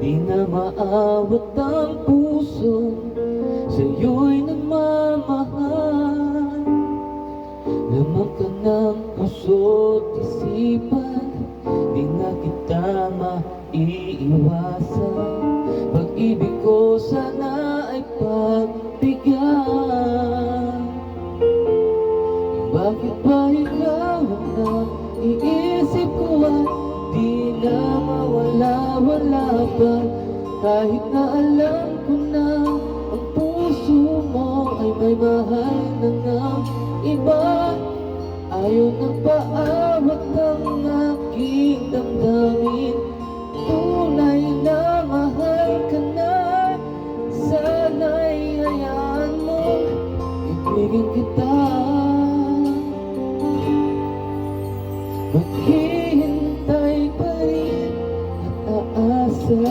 Di na maawat ang puso, sa'yo'y nagmamahal. Lamang ka ng puso't isipan, di na kita maiiwasan. Pag-ibig ko sana ay pagbigyan. Bakit ba ikaw ang iisip ko at di na mawala-wala pa? Kahit na alam ko na ang puso mo ay may mahal na ng iba. Ayaw nang paawat ng aking damdamin. Tunay na mahal ka na, sana'y hayaan mong ibigin kita. Maghihintay pa rin at aasa.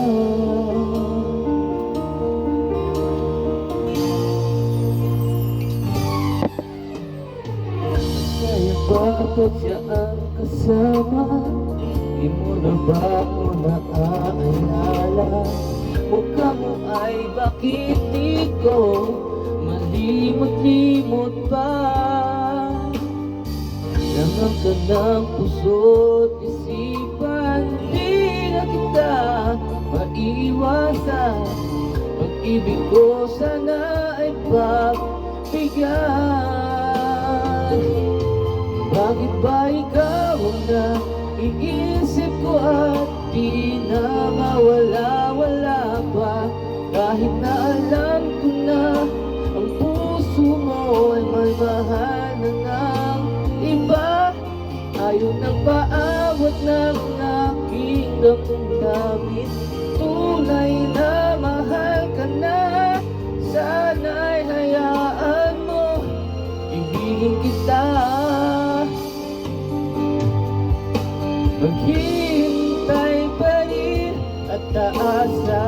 Kaya bakit siya ang kasama? Di mo na ba ako naaalala? Mukha mo ay bakit di ko malimot-limot pa? Lamang ka ng puso't isipan, di na kita maiwasan. Pag-ibig ko sana ay pagbigyan. Bakit ba ikaw ang naiisip ko at di na mawala-wala pa? Kahit na alam ko na ang puso mo ay may mahal na ng iba. Ayaw nang paawat ng aking damdamin. Tunay na mahal ka na, sana'y hayaan mo ibigin kita. Maghihintay pa rin at aasa.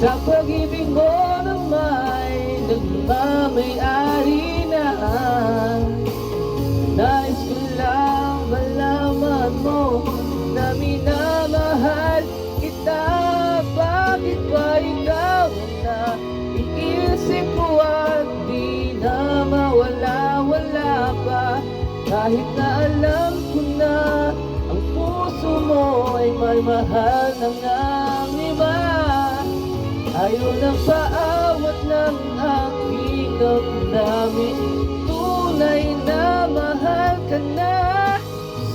Sa pag-ibig mo na may nagmamay-ari na, nais ko lang malaman mo na minamahal kita. Bakit ba ikaw na iisip ko at di na mawala-wala pa? Kahit na alam ko na ang puso mo ay may mahal ng iba. Ayaw nang paawat ng aking damdamin. Tunay na mahal ka na,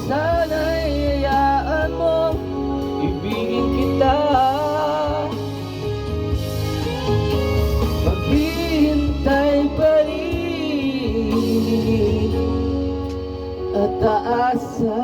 sana'y hayaan mo ibigin kita. Maghihintay pa rin at aasa.